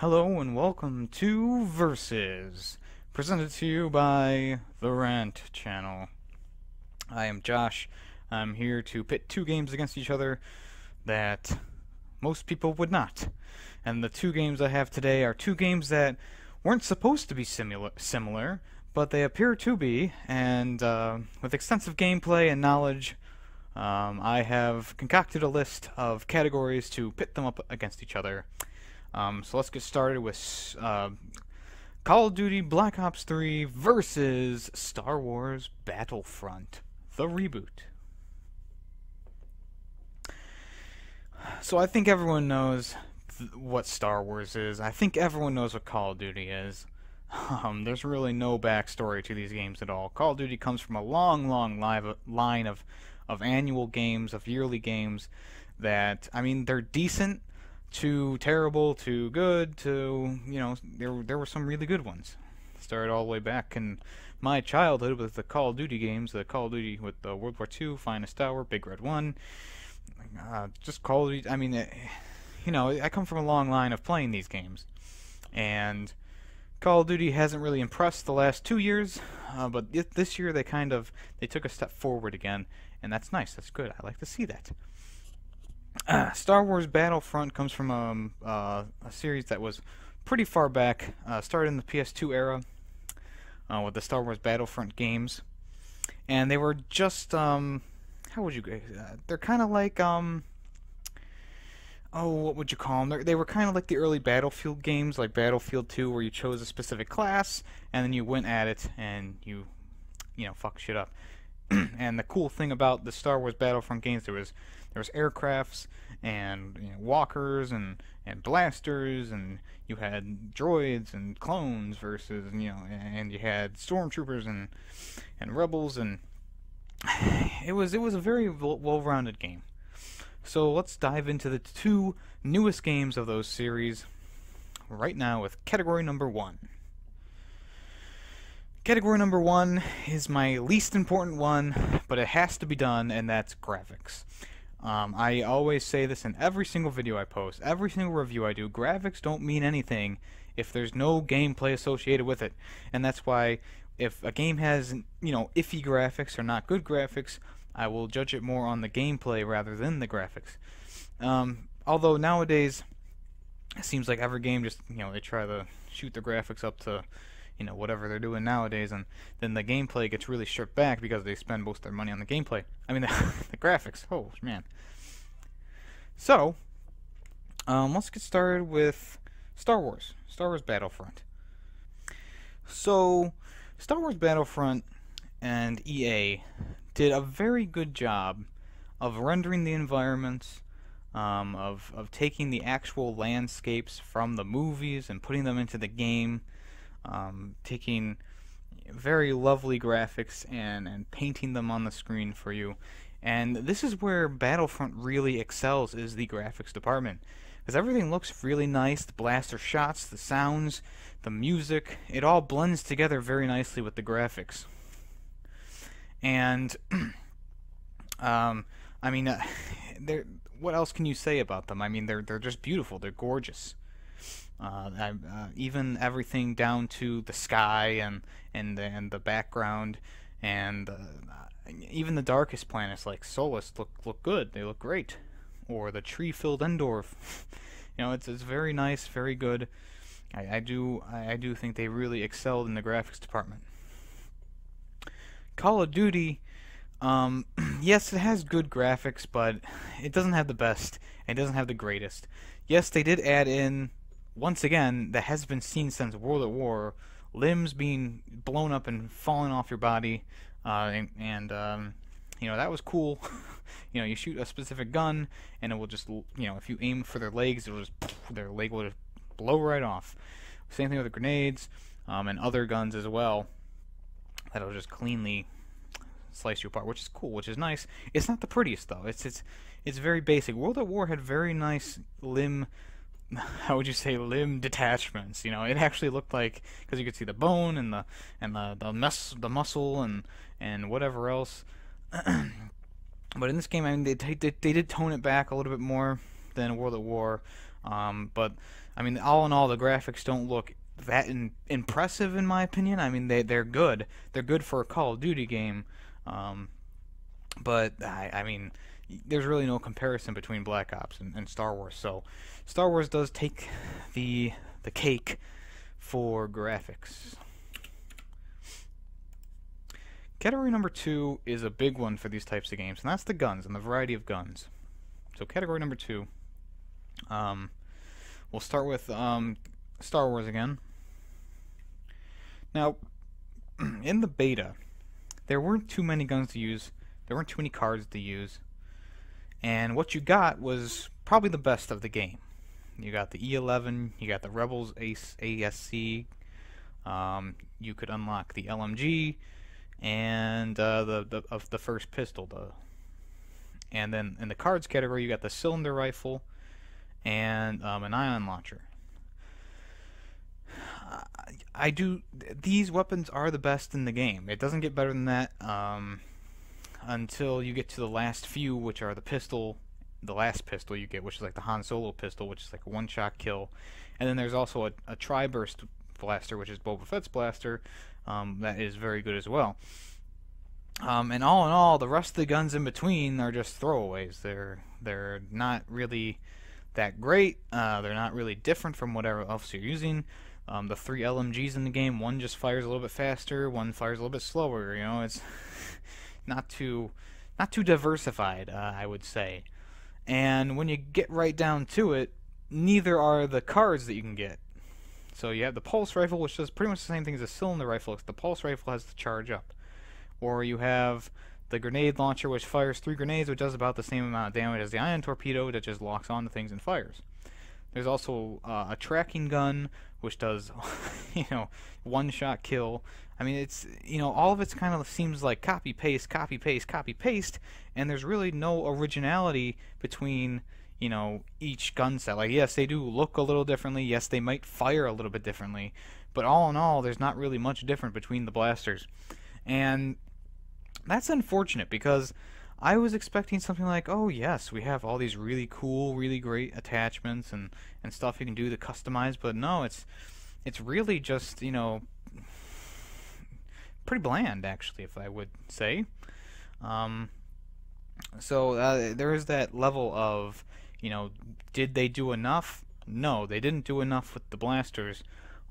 Hello and welcome to Versus, presented to you by the Rant Channel. I am Josh. I'm here to pit two games against each other that most people would not. And the two games I have today are two games that weren't supposed to be similar, but they appear to be, and with extensive gameplay and knowledge, I have concocted a list of categories to pit them up against each other. So let's get started with Call of Duty Black Ops 3 versus Star Wars Battlefront, the reboot. So I think everyone knows what Star Wars is. I think everyone knows what Call of Duty is. There's really no backstory to these games at all. Call of Duty comes from a long line of annual games, of yearly games that, I mean, they're decent to terrible to good to, you know, there were some really good ones. Started all the way back in my childhood with the Call of Duty games, the Call of Duty with the World War II, Finest Hour, Big Red 1, just Call of Duty. I mean, you know, I come from a long line of playing these games, and Call of Duty hasn't really impressed the last 2 years, but this year they took a step forward again, and that's nice, that's good, I like to see that. Star Wars Battlefront comes from a series that was pretty far back, started in the PS2 era with the Star Wars Battlefront games, and they were just how would you they're kind of like what would you call them? They were kind of like the early Battlefield games, like Battlefield 2, where you chose a specific class and then you went at it and you know, fuck shit up. And the cool thing about the Star Wars Battlefront games, there was aircrafts and, you know, walkers and blasters, and you had droids and clones versus, you know, and you had stormtroopers and rebels, and it was a very well-rounded game. So let's dive into the two newest games of those series right now with category number 1. Category number 1 is my least important one, but it has to be done, and that's graphics. I always say this in every single video I post, every single review I do. Graphics don't mean anything if there's no gameplay associated with it. And that's why if a game has, you know, iffy graphics or not good graphics, I will judge it more on the gameplay rather than the graphics. Although nowadays, it seems like every game just, you know, they try to shoot the graphics up to, you know, whatever they're doing nowadays, and then the gameplay gets really stripped back because they spend most of their money on the gameplay. I mean, the graphics. Oh, man. So, let's get started with Star Wars Battlefront. So, Star Wars Battlefront and EA did a very good job of rendering the environments, of taking the actual landscapes from the movies and putting them into the game. Taking very lovely graphics and painting them on the screen for you. And this is where Battlefront really excels, is the graphics department. Because everything looks really nice, the blaster shots, the sounds, the music, it all blends together very nicely with the graphics. And, I mean, what else can you say about them? I mean, they're just beautiful, they're gorgeous. Even everything down to the sky and the background, and even the darkest planets like Solus look good. They look great. Or the tree-filled Endor. You know, it's very nice, very good. I do think they really excelled in the graphics department. Call of Duty, yes, it has good graphics, but it doesn't have the best. It doesn't have the greatest. Yes, they did add in, once again, that has been seen since World at War, limbs being blown up and falling off your body, you know, that was cool. You know, you shoot a specific gun, and it will just, you know, if you aim for their legs, it'll just, their leg will just blow right off. Same thing with the grenades, and other guns as well. That'll just cleanly slice you apart, which is cool, which is nice. It's not the prettiest though. It's very basic. World at War had very nice limb. How would you say, limb detachments? You know, it actually looked like, because you could see the bone and the muscle and whatever else. But in this game, I mean, they did tone it back a little bit more than World at War. But I mean, all in all, the graphics don't look that impressive in my opinion. I mean, they're good. They're good for a Call of Duty game. Um, but I mean, there's really no comparison between Black Ops and Star Wars. So Star Wars does take the cake for graphics. Category number 2 is a big one for these types of games, and that's the guns and the variety of guns. So category number 2, we'll start with Star Wars again. Now, in the beta, there weren't too many guns to use, there weren't too many cards to use, and what you got was probably the best of the game. You got the E11, you got the Rebels ASC, you could unlock the LMG, and the first pistol. And then in the cards category, you got the cylinder rifle and an ion launcher. These weapons are the best in the game. It doesn't get better than that until you get to the last few, which are the last pistol you get, which is like the Han Solo pistol, which is like a one-shot kill. And then there's also a tri-burst blaster, which is Boba Fett's blaster, that is very good as well. And all in all, the rest of the guns in between are just throwaways. They're not really that great. They're not really different from whatever else you're using. The 3 LMGs in the game, one just fires a little bit faster, one fires a little bit slower. You know, it's not too diversified, I would say. And when you get right down to it, neither are the cards that you can get. So you have the pulse rifle, which does pretty much the same thing as a cylinder rifle, except the pulse rifle has to charge up. Or you have the grenade launcher, which fires 3 grenades, which does about the same amount of damage as the ion torpedo, that just locks onto things and fires. There's also a tracking gun, which does, one-shot kill. I mean, it's, all of it's kind of seems like copy paste, copy paste, copy paste, and there's really no originality between, each gun set. Like, yes, they do look a little differently. Yes, they might fire a little bit differently, but all in all, there's not really much different between the blasters, and that's unfortunate because I was expecting something like, oh yes, we have all these really cool, really great attachments and stuff you can do to customize, but no, it's really just, pretty bland actually, if I would say. So there is that level of, did they do enough? No, they didn't do enough with the blasters,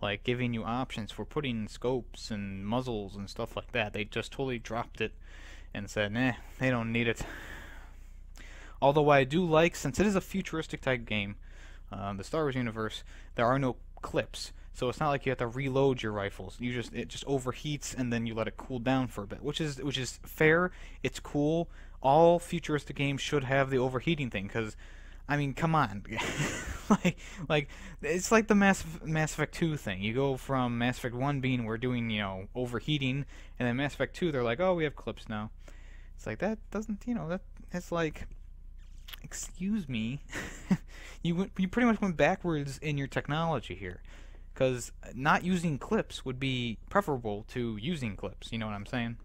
like giving you options for putting scopes and muzzles and stuff like that. They just totally dropped it and said, nah, they don't need it. Although I do like, since it is a futuristic type game, the Star Wars universe, there are no clips, so it's not like you have to reload your rifles. It just overheats and then you let it cool down for a bit, which is fair. It's cool. All futuristic games should have the overheating thing, because I mean, come on, like it's like the Mass Effect 2 thing. You go from Mass Effect 1 being we're doing overheating, and then Mass Effect 2 they're like, oh, we have clips now. It's like that doesn't it's like, excuse me, you pretty much went backwards in your technology here, because not using clips would be preferable to using clips. You know what I'm saying?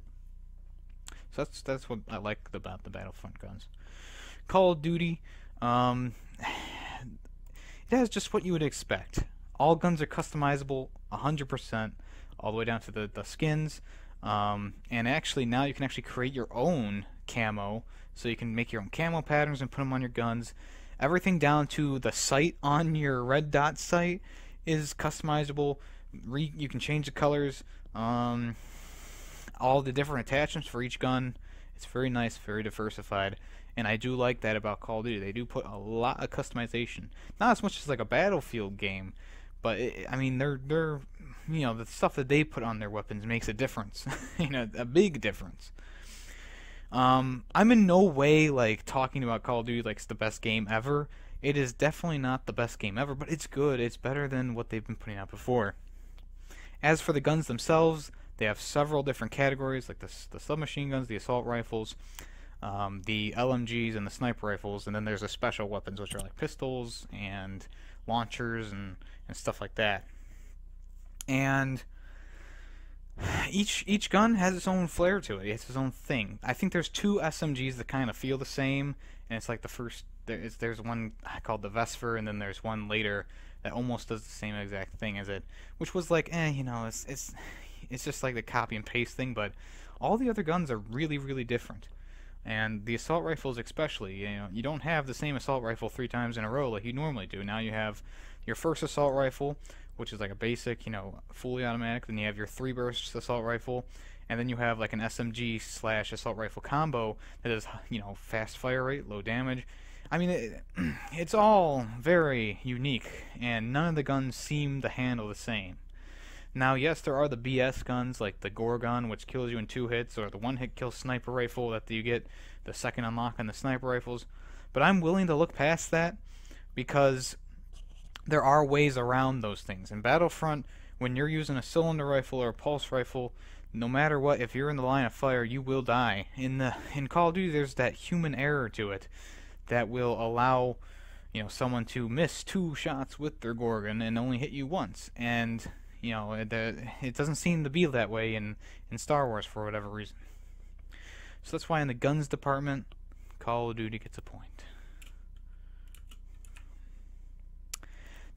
So that's what I like about the Battlefront guns. Call of Duty. It has just what you would expect. All guns are customizable 100%, all the way down to the skins. And actually now you can actually create your own camo, so you can make your own camo patterns and put them on your guns. Everything down to the sight on your red dot sight is customizable. You can change the colors, all the different attachments for each gun. It's very nice, very diversified. And I do like that about Call of Duty. They do put a lot of customization. Not as much as like a Battlefield game, but I mean, they're the stuff that they put on their weapons makes a difference. A big difference. I'm in no way like talking about Call of Duty like it's the best game ever. It is definitely not the best game ever, but it's good. It's better than what they've been putting out before. As for the guns themselves, they have several different categories, like the submachine guns, the assault rifles, the LMGs and the sniper rifles, and then there's the special weapons, which are like pistols and launchers and stuff like that. And each gun has its own flair to it. It's its own thing. I think there's 2 SMGs that kind of feel the same, and it's like the there's one called the Vesper, and then there's one later that almost does the same exact thing as it, which was like, it's just like the copy and paste thing. But all the other guns are really, really different, and the assault rifles especially. You don't have the same assault rifle 3 times in a row like you normally do. Now you have your first assault rifle, which is like a basic, fully automatic. Then you have your 3-burst assault rifle, and then you have like an SMG/assault rifle combo that is, fast fire rate, low damage. I mean, it's all very unique, and none of the guns seem to handle the same. Now, yes, there are the BS guns like the Gorgon, which kills you in 2 hits, or the one-hit kill sniper rifle that you get the second unlock on the sniper rifles. But I'm willing to look past that because there are ways around those things. In Battlefront, when you're using a cylinder rifle or a pulse rifle, no matter what, if you're in the line of fire, you will die. In Call of Duty, there's that human error to it that will allow, someone to miss 2 shots with their Gorgon and only hit you once. And it doesn't seem to be that way in Star Wars for whatever reason. So that's why in the guns department, Call of Duty gets a point.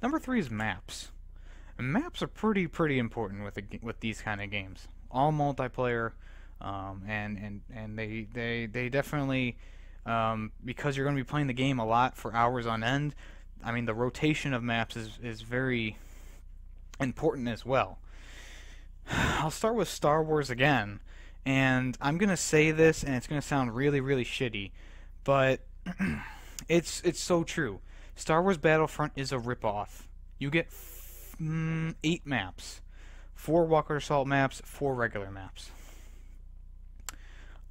Number 3 is maps. And maps are pretty important with these kind of games. All multiplayer, and they definitely, because you're going to be playing the game a lot for hours on end. I mean, the rotation of maps is very important as well. I'll start with Star Wars again, and I'm gonna say this, and it's gonna sound really, really shitty, but it's so true. Star Wars Battlefront is a ripoff. You get 8 maps, 4 Walker Assault maps, 4 regular maps.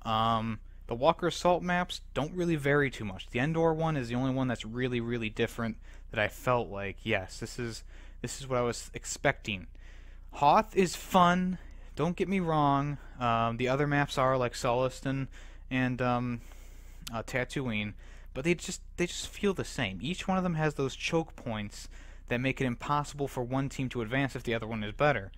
The Walker Assault maps don't really vary too much. The Endor one is the only one that's really, really different that I felt like, yes, this is what I was expecting. Hoth is fun, don't get me wrong. The other maps are like Soliston and Tatooine, but they just feel the same. Each one of them has those choke points that make it impossible for one team to advance if the other one is better.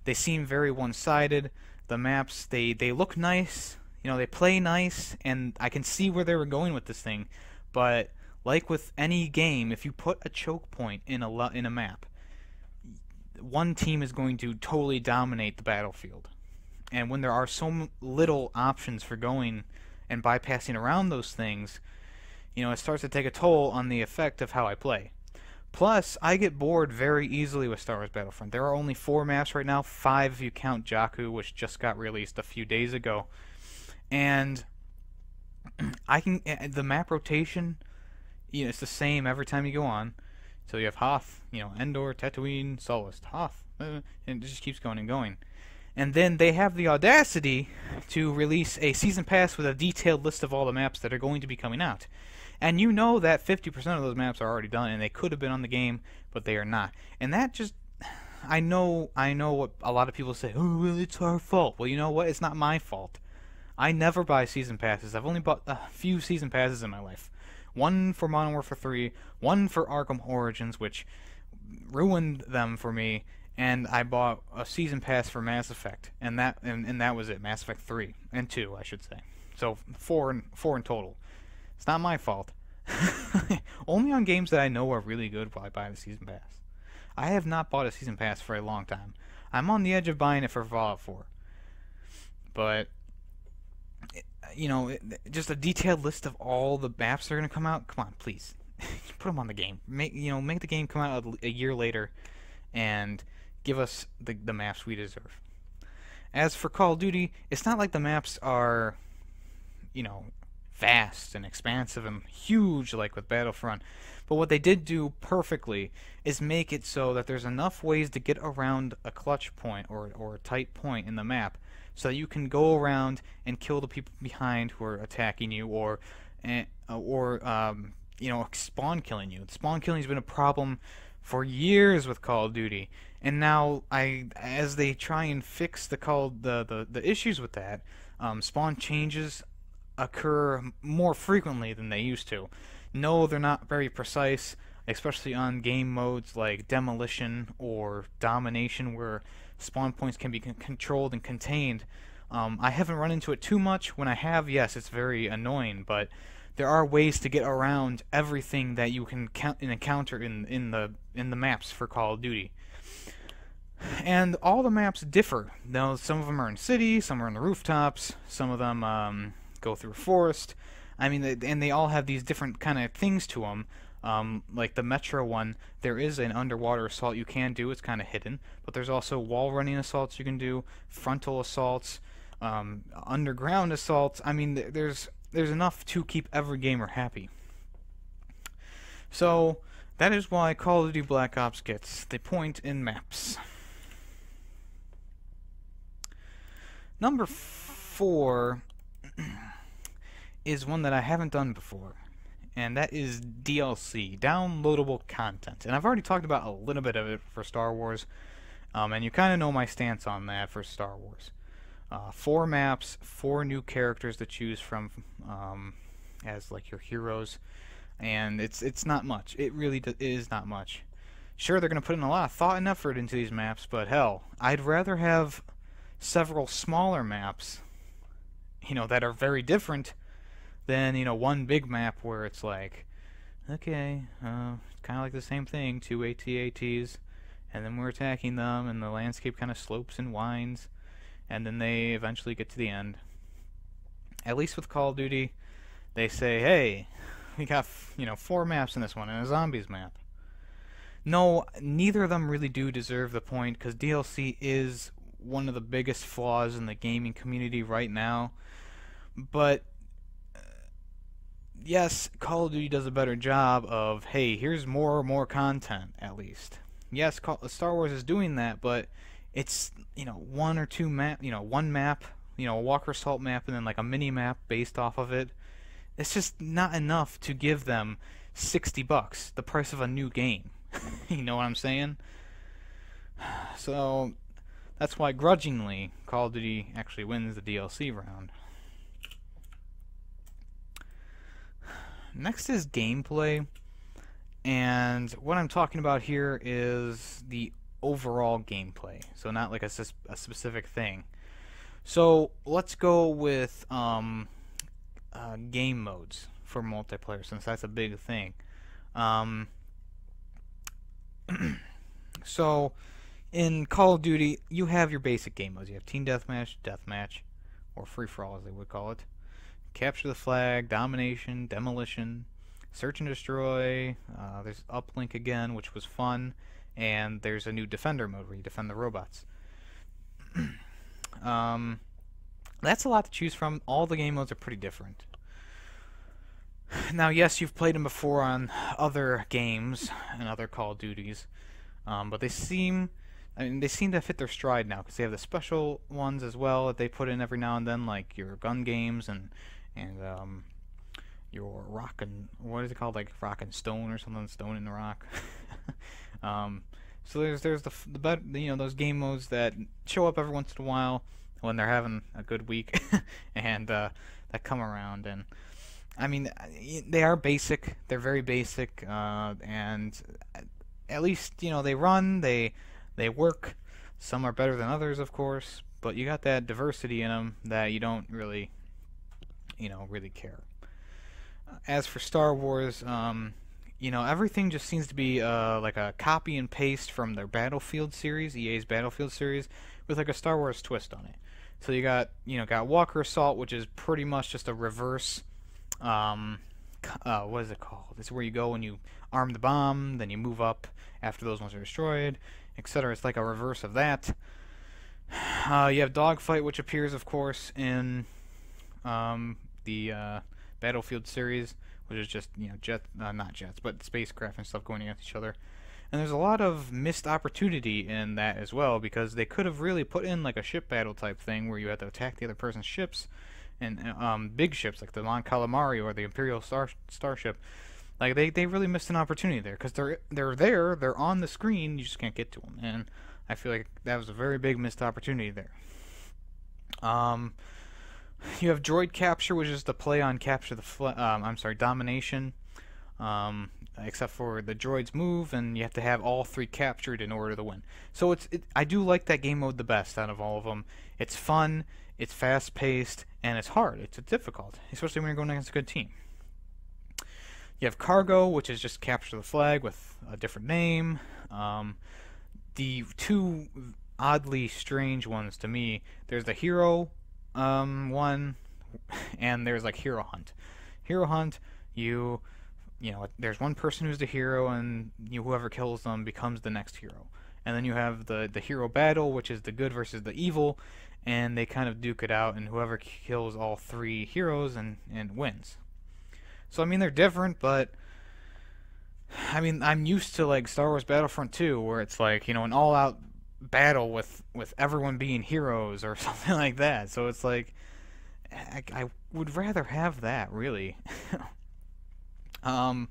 They seem very one-sided. The maps, they look nice, they play nice, and I can see where they were going with this thing. But like with any game, if you put a choke point in a map, one team is going to totally dominate the battlefield. And when there are so little options for going and bypassing around those things, it starts to take a toll on the effect of how I play. Plus, I get bored very easily with Star Wars Battlefront. There are only 4 maps right now, 5 if you count Jakku, which just got released a few days ago. And the map rotation, it's the same every time you go on. So you have Hoth, Endor, Tatooine, Sullust, Hoth, and it just keeps going and going. And then they have the audacity to release a season pass with a detailed list of all the maps that are going to be coming out. And you know that 50% of those maps are already done, and they could have been on the game, but they are not. And that just, I know what a lot of people say, oh, well, it's our fault. Well, you know what? It's not my fault. I never buy season passes. I've only bought a few season passes in my life. One for Modern Warfare 3, one for Arkham Origins, which ruined them for me, and I bought a season pass for Mass Effect, and that was it. Mass Effect 3 and 2, I should say. So four in total. It's not my fault. Only on games that I know are really good will I buy the season pass. I have not bought a season pass for a long time. I'm on the edge of buying it for Fallout 4. But just a detailed list of all the maps that are going to come out. Come on, please. Put them on the game. Make the game come out a year later and give us the maps we deserve. As for Call of Duty, it's not like the maps are, vast and expansive and huge like with Battlefront. But what they did do perfectly is make it so that there's enough ways to get around a clutch point or a tight point in the map so that you can go around and kill the people behind who are attacking you or spawn killing you. Spawn killing has been a problem for years with Call of Duty, and now as they try and fix the issues with that, spawn changes occur more frequently than they used to. No, they're not very precise, especially on game modes like Demolition or Domination, where spawn points can be controlled and contained. I haven't run into it too much. When I have, yes, it's very annoying, but there are ways to get around everything that you can encounter in the maps for Call of Duty. And all the maps differ. Now, some of them are in cities, some are in the rooftops, some of them go through a forest. I mean, and they all have these different kind of things to them. Like the Metro one, there is an underwater assault you can do. It's kind of hidden, but there's also wall running assaults you can do, frontal assaults, underground assaults. I mean, there's enough to keep every gamer happy. So that is why Call of Duty Black Ops gets the point in maps. Number 4 is one that I haven't done before, and that is DLC, downloadable content. And I've already talked about a little bit of it for Star Wars, and you kind of know my stance on that for Star Wars. 4 maps, 4 new characters to choose from as like your heroes, and it's not much. It really is not much. Sure, they're going to put in a lot of thought and effort into these maps, but hell, I'd rather have several smaller maps, that are very different than, one big map where it's like, okay, kind of like the same thing, 2 AT-ATs, and then we're attacking them, and the landscape kind of slopes and winds, and then they eventually get to the end. At least with Call of Duty, they say, hey, we got, 4 maps in this one, and a zombies map. No, neither of them really do deserve the point, because DLC is one of the biggest flaws in the gaming community right now. But yes, Call of Duty does a better job of, hey, here's more content, at least. Yes, Star Wars is doing that, but it's, 1 or 2 map, one map, a Walker Assault map, and then like a mini map based off of it. It's just not enough to give them $60, the price of a new game. You know what I'm saying? So that's why, grudgingly, Call of Duty actually wins the DLC round. Next is gameplay, and what I'm talking about here is the overall gameplay, so not like a specific thing. So let's go with game modes for multiplayer, since that's a big thing. So in Call of Duty, you have your basic game modes. You have Team Deathmatch, Deathmatch, or Free-for-all as they would call it. Capture the Flag, Domination, Demolition, Search and Destroy. There's Uplink again, which was fun. And there's a new Defender mode where you defend the robots. That's a lot to choose from. All the game modes are pretty different. Now, yes, you've played them before on other games and other Call of Duties, but they seem to fit their stride now, because they have the special ones as well that they put in every now and then, like your gun games and your rock and what is it called, like rock and stone or something, stone in the rock. So there's those game modes that show up every once in a while when they're having a good week, and that come around. And I mean, they are basic. They're very basic, and at least they run. They work. Some are better than others, of course, but you got that diversity in them that you don't really, really care. As for Star Wars, everything just seems to be like a copy and paste from their Battlefield series, EA's Battlefield series, with like a Star Wars twist on it. So you got Walker Assault, which is pretty much just a reverse. What is it called? It's where you go and you arm the bomb, then you move up after those ones are destroyed, etc. It's like a reverse of that. You have Dogfight, which appears, of course, in the Battlefield series, which is just not jets, but spacecraft and stuff going against each other. And there's a lot of missed opportunity in that as well, because they could have really put in like a ship battle type thing where you have to attack the other person's ships, and big ships like the Mon Calamari or the Imperial Starship. Like they really missed an opportunity there, because they're on the screen, you just can't get to them, and I feel like that was a very big missed opportunity there. You have Droid Capture, which is the play on Capture the Domination. Except for the droids move, and you have to have all 3 captured in order to win. So I do like that game mode the best out of all of them. It's fun, it's fast-paced, and it's hard. It's difficult, especially when you're going against a good team. You have cargo, which is just capture the flag with a different name. The two oddly strange ones to me, there's the hero one, and there's like hero hunt. Hero hunt, you know, there's one person who's the hero, and whoever kills them becomes the next hero. And then you have the hero battle, which is the good versus the evil, and they kind of duke it out, and whoever kills all three heroes and wins. So I mean, they're different, but I mean, I'm used to like Star Wars Battlefront 2, where it's like, you know, an all-out battle with everyone being heroes or something like that. So it's like I would rather have that, really. um,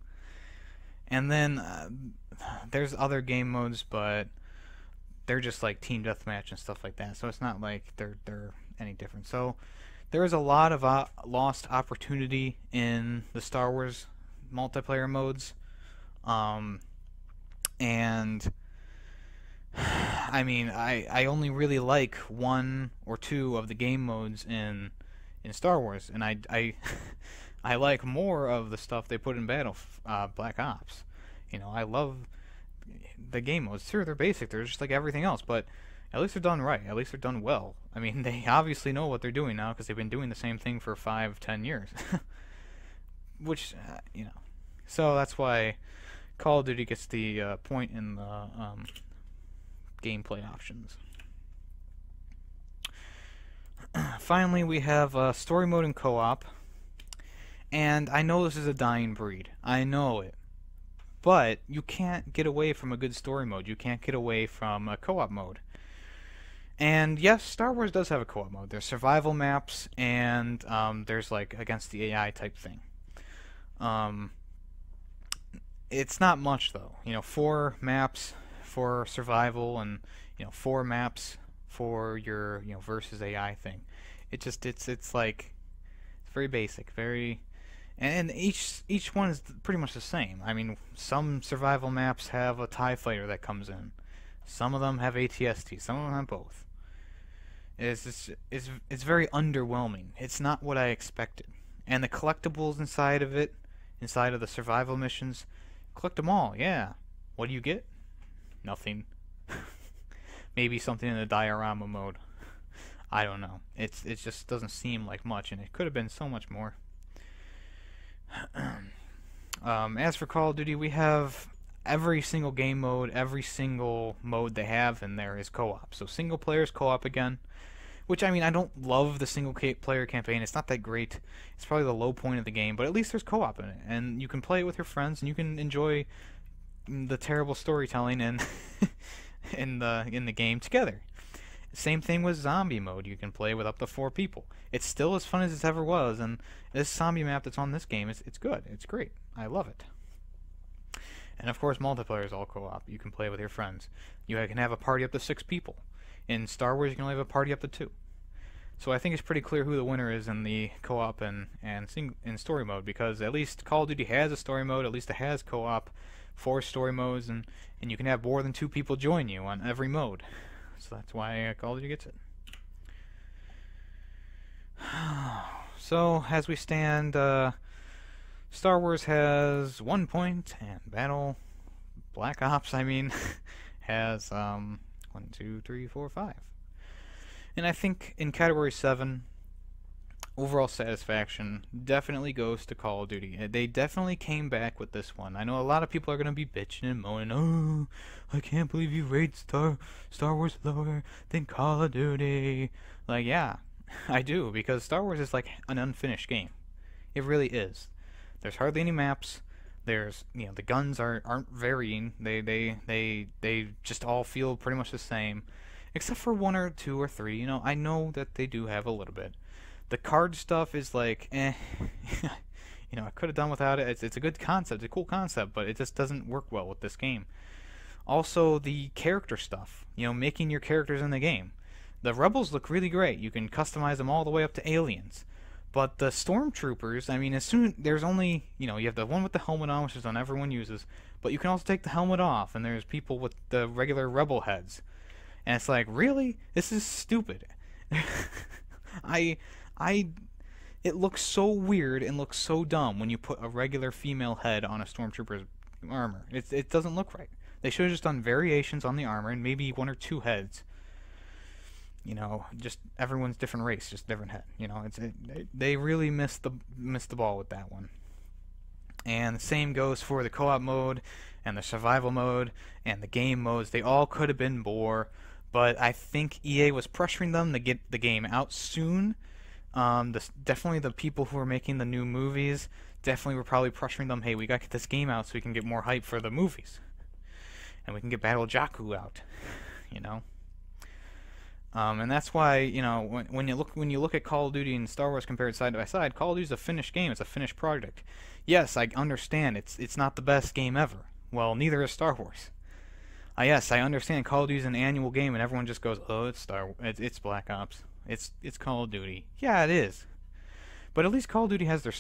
and then there's other game modes, but they're just like team deathmatch and stuff like that. So it's not like they're any different. So there is a lot of lost opportunity in the Star Wars multiplayer modes. And I mean, I only really like one or two of the game modes in Star Wars, and I I like more of the stuff they put in Black Ops. You know, I love the game modes. Sure, they're basic. They're just like everything else, but at least they're done right. At least they're done well. I mean, they obviously know what they're doing now because they've been doing the same thing for 5-10 years. Which, you know, so that's why Call of Duty gets the point in the gameplay options. Finally, we have story mode and co-op. And I know this is a dying breed. I know it. But you can't get away from a good story mode. You can't get away from a co-op mode. And yes, Star Wars does have a co-op mode. There's survival maps, and there's like against the AI type thing. It's not much though. You know, 4 maps for survival, and 4 maps for your versus AI thing. It's like it's very basic, very. And each one is pretty much the same. I mean, some survival maps have a TIE fighter that comes in. Some of them have ATST. Some of them have both. It's very underwhelming. It's not what I expected. And the collectibles inside of it, inside of the survival missions, collect them all. Yeah. What do you get? Nothing. Maybe something in the diorama mode. I don't know. It just doesn't seem like much, and it could have been so much more. As for Call of Duty, we have every single game mode, every single mode they have in there is co-op. So single player is co-op again, which, I mean, I don't love the single player campaign. It's not that great. It's probably the low point of the game, but at least there's co-op in it, and you can play it with your friends, and you can enjoy the terrible storytelling and in the game together. Same thing with zombie mode. You can play with up to 4 people. It's still as fun as it ever was, and this zombie map that's on this game, it's good. It's great. I love it. And of course, multiplayer is all co-op. You can play with your friends. You can have a party up to 6 people. In Star Wars, you can only have a party up to 2. So I think it's pretty clear who the winner is in the co-op and in story mode, because at least Call of Duty has a story mode. At least it has co-op, 4 story modes, and you can have more than 2 people join you on every mode. So that's why Call of Duty gets it. So, as we stand, Star Wars has 1 point, and Black Ops, I mean, has 1, 2, 3, 4, 5. And I think in Category 7, overall satisfaction definitely goes to Call of Duty. They definitely came back with this one. I know a lot of people are going to be bitching and moaning, oh, I can't believe you rate Star Wars lower than Call of Duty. Like, yeah, I do, because Star Wars is like an unfinished game. It really is. There's hardly any maps. There's, the guns aren't varying. They just all feel pretty much the same, except for 1 or 2 or 3. I know that they do have a little bit. The card stuff is like, I could have done without it. It's a good concept, it's a cool concept, but it just doesn't work well with this game. Also, the character stuff, making your characters in the game. The Rebels look really great. You can customize them all the way up to aliens. But the Stormtroopers, I mean, there's only, you have the one with the helmet on, which is the one everyone uses, but you can also take the helmet off, and there's people with the regular Rebel heads. And it's like, really? This is stupid. It looks so weird and looks so dumb when you put a regular female head on a stormtrooper's armor. It doesn't look right. They should have just done variations on the armor and maybe one or two heads. You know, just everyone's different race, just different head. You know, they really missed the ball with that one. And the same goes for the co-op mode and the survival mode and the game modes. They all could have been more, but I think EA was pressuring them to get the game out soon. Definitely the people who are making the new movies definitely were probably pressuring them, hey, we gotta get this game out so we can get more hype for the movies. And we can get Battle Jakku out, you know? And that's why, you know, when you look at Call of Duty and Star Wars compared side by side, Call of Duty is a finished game. It's a finished product. Yes, I understand it's not the best game ever. Well, neither is Star Wars. Yes, I understand Call of Duty is an annual game, and everyone just goes, oh, it's Black Ops, it's Call of Duty. Yeah, it is. But at least Call of Duty has their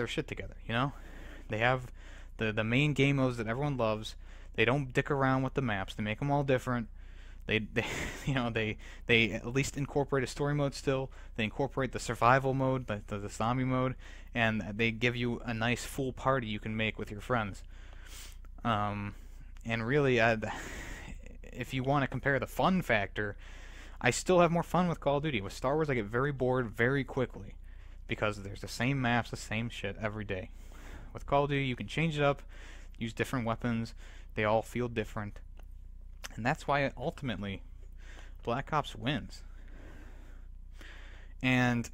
shit together. You know, they have the main game modes that everyone loves. They don't dick around with the maps. They make them all different. They at least incorporate a story mode still. They incorporate the survival mode, the zombie mode, and they give you a nice full party you can make with your friends. And really, if you want to compare the fun factor, I still have more fun with Call of Duty. With Star Wars, I get very bored very quickly because there's the same maps, the same shit every day. With Call of Duty, you can change it up, use different weapons. They all feel different. And that's why ultimately Black Ops wins. And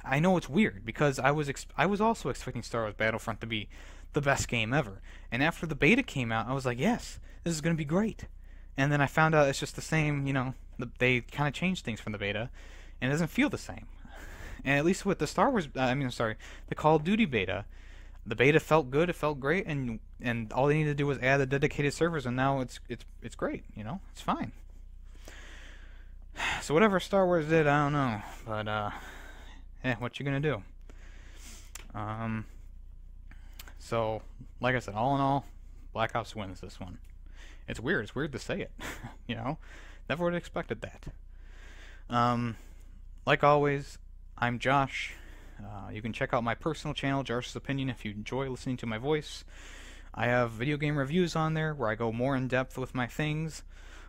I know it's weird because I was also expecting Star Wars Battlefront to be the best game ever. And after the beta came out, I was like, yes, this is going to be great. And then I found out it's just the same, you know, they kind of changed things from the beta, and it doesn't feel the same. And at least with the the Call of Duty beta, the beta felt good, it felt great, and all they needed to do was add the dedicated servers, and now it's great, you know, it's fine. So whatever Star Wars did, I don't know, but what you gonna do? So like I said, all in all, Black Ops wins this one. It's weird to say it, you know, never would have expected that. Like always, I'm Josh. You can check out my personal channel, Josh's Opinion, if you enjoy listening to my voice. I have video game reviews on there where I go more in depth with my things.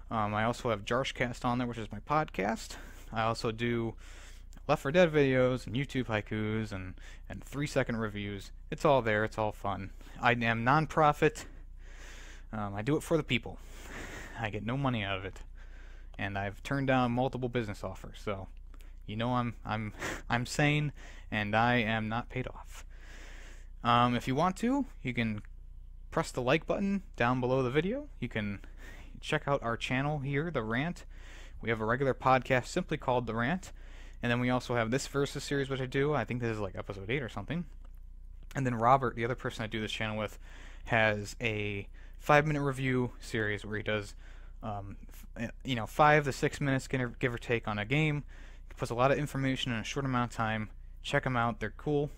I also have Jarshcast on there, which is my podcast. I also do Left 4 Dead videos and YouTube haikus and 3-second reviews. It's all there. It's all fun. I am non-profit. I do it for the people. I get no money out of it, and I've turned down multiple business offers. So, you know, I'm sane, and I am not paid off. If you want to, you can press the like button down below the video. You can check out our channel here, The Rant. We have a regular podcast simply called The Rant, and then we also have this Versus series, which I do. I think this is like episode 8 or something. And then Robert, the other person I do this channel with, has a 5-minute review series where he does, 5 to 6 minutes, give or take, on a game. He puts a lot of information in a short amount of time. Check them out; they're cool.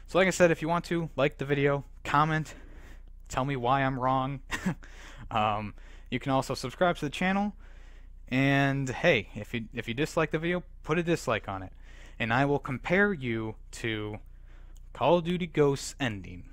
So, like I said, if you want to like the video, comment, tell me why I'm wrong. You can also subscribe to the channel. And hey, if you dislike the video, put a dislike on it, and I will compare you to Call of Duty Ghosts ending.